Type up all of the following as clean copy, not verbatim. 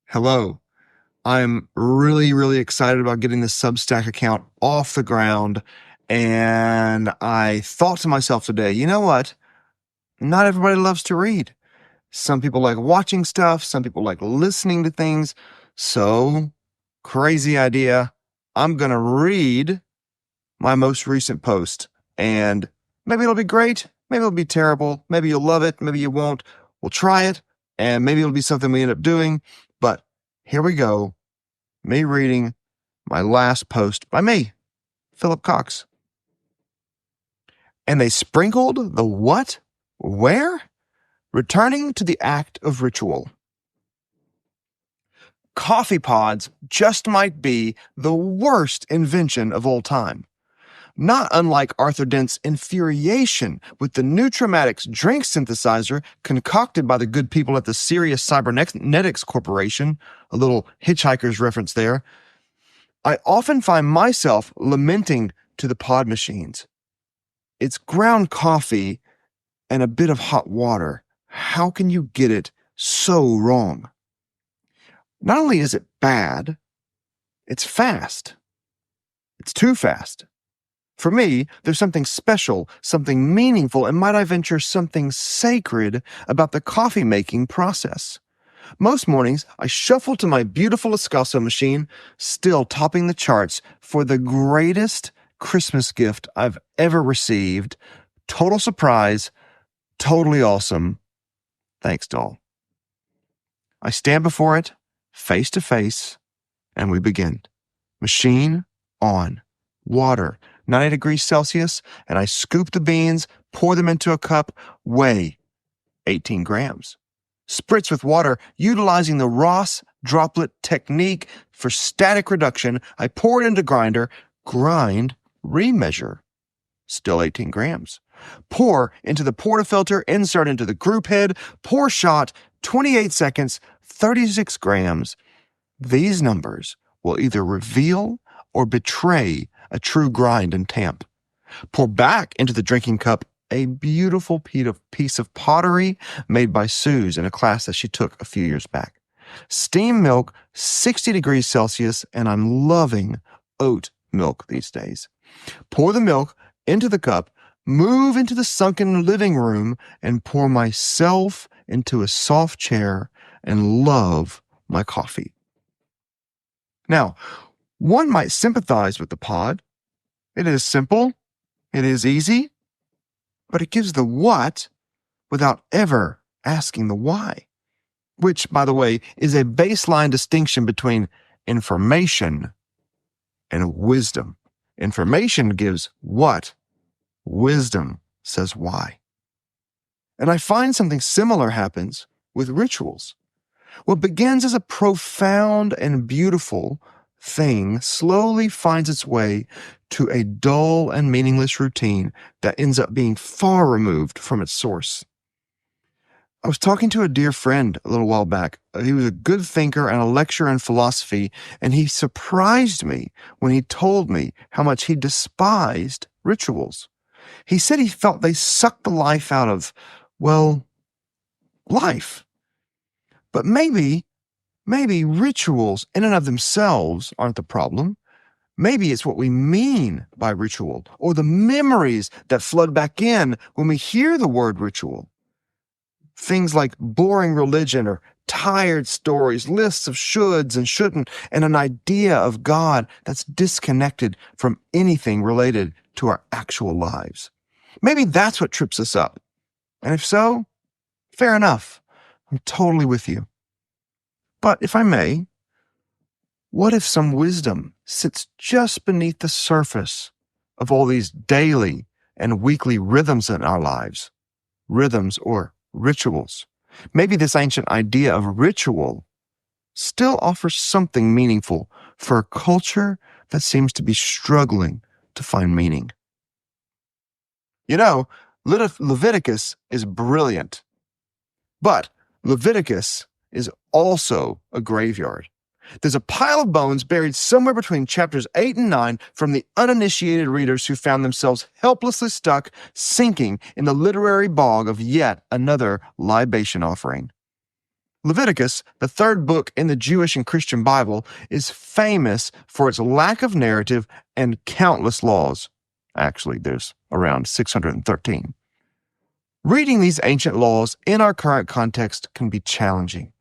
Hello. I'm really, really excited about getting this Substack account off the ground. And I thought to myself today, you know what? Not everybody loves to read. Some people like watching stuff. Some people like listening to things. So, crazy idea. I'm going to read my most recent post. And maybe it'll be great. Maybe it'll be terrible. Maybe you'll love it. Maybe you won't. We'll try it. And maybe it'll be something we end up doing. But here we go. Me reading my last post by me, Philip Cox. And they sprinkled the what? Where? Returning to the act of ritual. Coffee pods just might be the worst invention of all time. Not unlike Arthur Dent's infuriation with the Nutramatics drink synthesizer concocted by the good people at the Sirius Cybernetics Corporation, a little Hitchhiker's reference there, I often find myself lamenting to the pod machines. It's ground coffee and a bit of hot water. How can you get it so wrong? Not only is it bad, it's fast. It's too fast. For me, there's something special, something meaningful, and might I venture something sacred about the coffee-making process. Most mornings, I shuffle to my beautiful espresso machine, still topping the charts for the greatest Christmas gift I've ever received. Total surprise, totally awesome. Thanks, doll. I stand before it, face to face, and we begin. Machine on. Water, 90 degrees Celsius, and I scoop the beans, pour them into a cup, weigh 18 grams. Spritz with water, utilizing the Ross droplet technique for static reduction. I pour it into grinder, grind, remeasure. Still 18 grams. Pour into the portafilter, insert into the group head, pour shot, 28 seconds, 36 grams. These numbers will either reveal or betray a true grind and tamp. Pour back into the drinking cup a beautiful piece of pottery made by Suze in a class that she took a few years back. Steam milk, 60 degrees Celsius, and I'm loving oat milk these days. Pour the milk into the cup, move into the sunken living room, and pour myself into a soft chair and love my coffee. Now, one might sympathize with the pod. It is simple, it is easy, but it gives the what without ever asking the why, which, by the way, is a baseline distinction between information and wisdom. Information gives what, wisdom says why. And I find something similar happens with rituals. What begins as a profound and beautiful thing slowly finds its way to a dull and meaningless routine that ends up being far removed from its source. I was talking to a dear friend a little while back. He was a good thinker and a lecturer in philosophy, and he surprised me when he told me how much he despised rituals. He said he felt they sucked the life out of, well, life. But maybe rituals in and of themselves aren't the problem. Maybe it's what we mean by ritual, or the memories that flood back in when we hear the word ritual. Things like boring religion or tired stories, lists of shoulds and shouldn't, and an idea of God that's disconnected from anything related to our actual lives. Maybe that's what trips us up. And if so, fair enough. I'm totally with you. But if I may, what if some wisdom sits just beneath the surface of all these daily and weekly rhythms in our lives? Rhythms or rituals. Maybe this ancient idea of ritual still offers something meaningful for a culture that seems to be struggling to find meaning. You know, Leviticus is brilliant, but Leviticus is also a graveyard. There's a pile of bones buried somewhere between chapters 8 and 9 from the uninitiated readers who found themselves helplessly stuck, sinking in the literary bog of yet another libation offering. Leviticus, the third book in the Jewish and Christian Bible, is famous for its lack of narrative and countless laws. Actually, there's around 613. Reading these ancient laws in our current context can be challenging,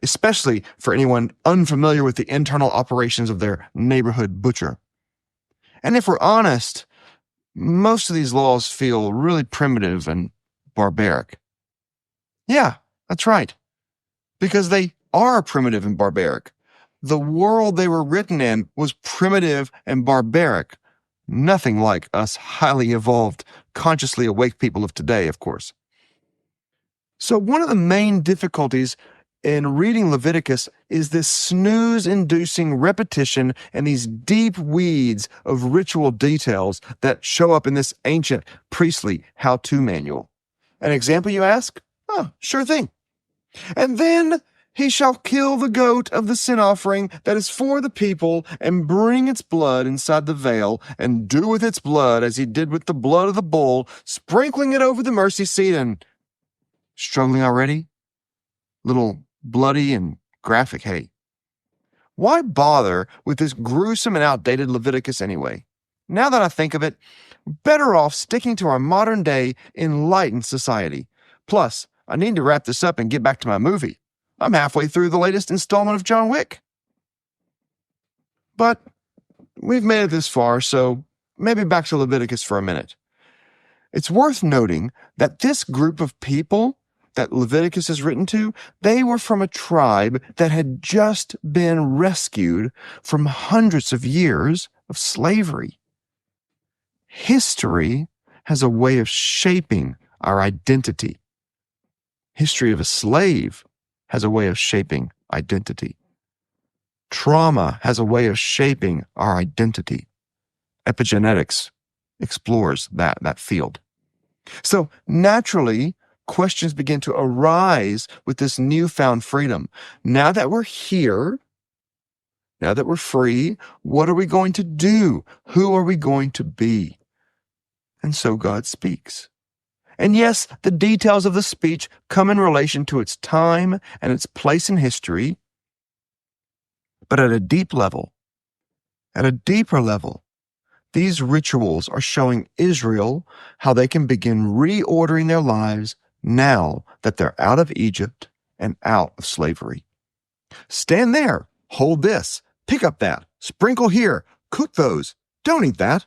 especially for anyone unfamiliar with the internal operations of their neighborhood butcher. And if we're honest, most of these laws feel really primitive and barbaric. Yeah, that's right, because they are primitive and barbaric. The world they were written in was primitive and barbaric. Nothing like us highly evolved, consciously awake people of today, of course. So one of the main difficulties in reading Leviticus is this snooze-inducing repetition and these deep weeds of ritual details that show up in this ancient priestly how-to manual. An example, you ask? Oh, sure thing. And then he shall kill the goat of the sin offering that is for the people and bring its blood inside the veil and do with its blood as he did with the blood of the bull, sprinkling it over the mercy seat. And struggling already? Little bloody and graphic, hey. Why bother with this gruesome and outdated Leviticus anyway? Now that I think of it, better off sticking to our modern day enlightened society. Plus, I need to wrap this up and get back to my movie. I'm halfway through the latest installment of John Wick. But we've made it this far, so maybe back to Leviticus for a minute. It's worth noting that this group of people that Leviticus is written to, they were from a tribe that had just been rescued from hundreds of years of slavery. History has a way of shaping our identity. History of a slave has a way of shaping identity. Trauma has a way of shaping our identity. Epigenetics explores that field. So naturally, questions begin to arise with this newfound freedom. Now that we're here, now that we're free, what are we going to do? Who are we going to be? And so God speaks. And yes, the details of the speech come in relation to its time and its place in history, but at a deeper level, these rituals are showing Israel how they can begin reordering their lives now that they're out of Egypt and out of slavery. Stand there, hold this, pick up that, sprinkle here, cook those, don't eat that.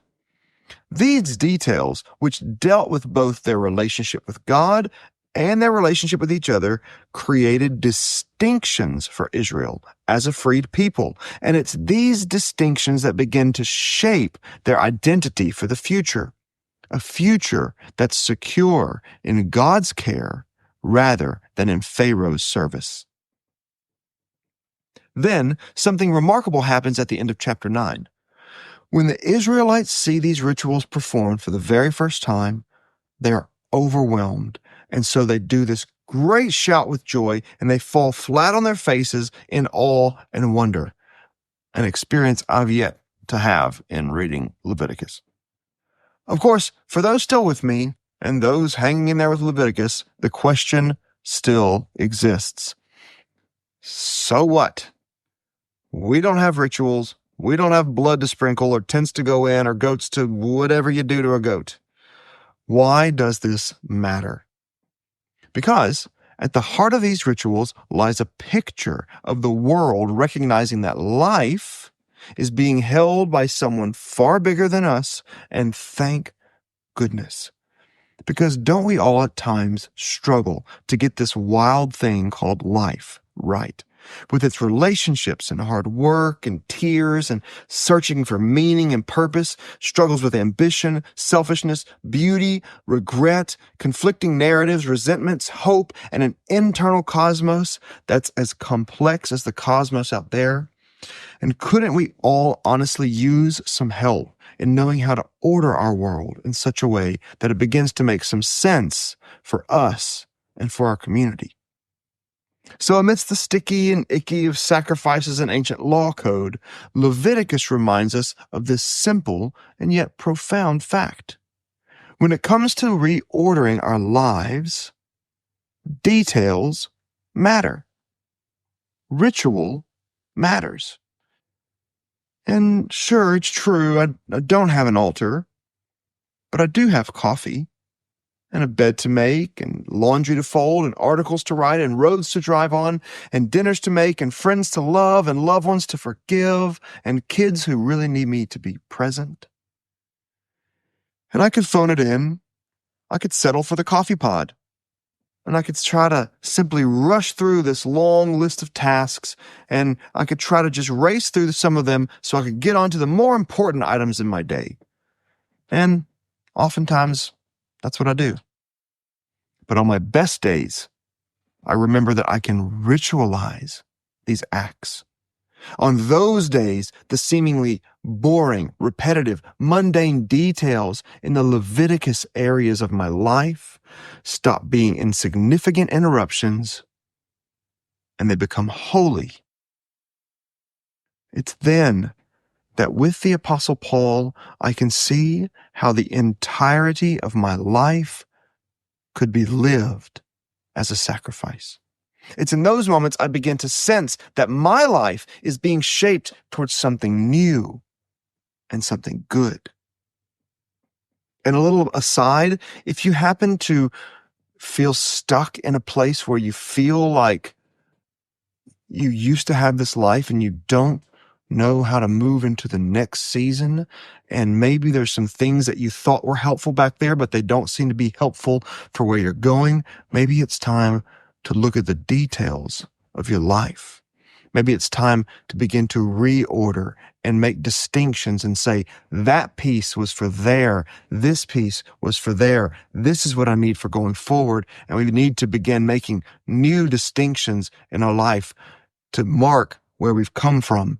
These details, which dealt with both their relationship with God and their relationship with each other, created distinctions for Israel as a freed people. And it's these distinctions that begin to shape their identity for the future. A future that's secure in God's care rather than in Pharaoh's service. Then, something remarkable happens at the end of chapter 9. When the Israelites see these rituals performed for the very first time, they are overwhelmed. And so they do this great shout with joy, and they fall flat on their faces in awe and wonder, an experience I've yet to have in reading Leviticus. Of course, for those still with me, and those hanging in there with Leviticus, the question still exists. So what? We don't have rituals. We don't have blood to sprinkle or tents to go in or goats to whatever you do to a goat. Why does this matter? Because at the heart of these rituals lies a picture of the world recognizing that life is being held by someone far bigger than us, and thank goodness. Because don't we all at times struggle to get this wild thing called life right? With its relationships and hard work and tears and searching for meaning and purpose, struggles with ambition, selfishness, beauty, regret, conflicting narratives, resentments, hope, and an internal cosmos that's as complex as the cosmos out there. And couldn't we all honestly use some help in knowing how to order our world in such a way that it begins to make some sense for us and for our community? So amidst the sticky and icky of sacrifices and ancient law code, Leviticus reminds us of this simple and yet profound fact. When it comes to reordering our lives, details matter. ritual matters. And sure, it's true, I don't have an altar, but I do have coffee and a bed to make and laundry to fold and articles to write and roads to drive on and dinners to make and friends to love and loved ones to forgive and kids who really need me to be present. And I could phone it in. I could settle for the coffee pod. And I could try to simply rush through this long list of tasks, and I could try to just race through some of them so I could get on to the more important items in my day. And oftentimes, that's what I do. But on my best days, I remember that I can ritualize these acts. On those days, the seemingly boring, repetitive, mundane details in the Leviticus areas of my life stop being insignificant interruptions and they become holy. It's then that with the Apostle Paul, I can see how the entirety of my life could be lived as a sacrifice. It's in those moments I begin to sense that my life is being shaped towards something new and something good. And a little aside, if you happen to feel stuck in a place where you feel like you used to have this life and you don't know how to move into the next season, and maybe there's some things that you thought were helpful back there, but they don't seem to be helpful for where you're going, maybe it's time to look at the details of your life. Maybe it's time to begin to reorder and make distinctions and say, that piece was for there, this piece was for there, this is what I need for going forward, and we need to begin making new distinctions in our life to mark where we've come from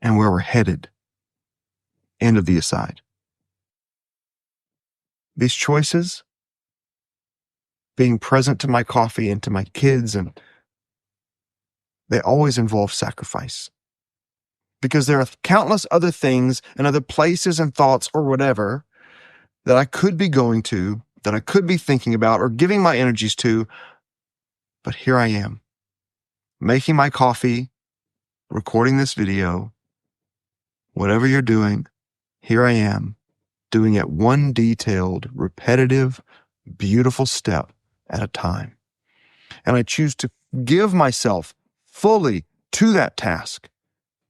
and where we're headed. End of the aside. These choices, being present to my coffee and to my kids, and they always involve sacrifice. Because there are countless other things and other places and thoughts or whatever that I could be going to, that I could be thinking about or giving my energies to, but here I am, making my coffee, recording this video, whatever you're doing, here I am, doing it one detailed, repetitive, beautiful step at a time. And I choose to give myself fully to that task,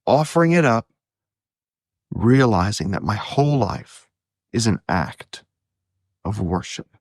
offering it up, realizing that my whole life is an act of worship.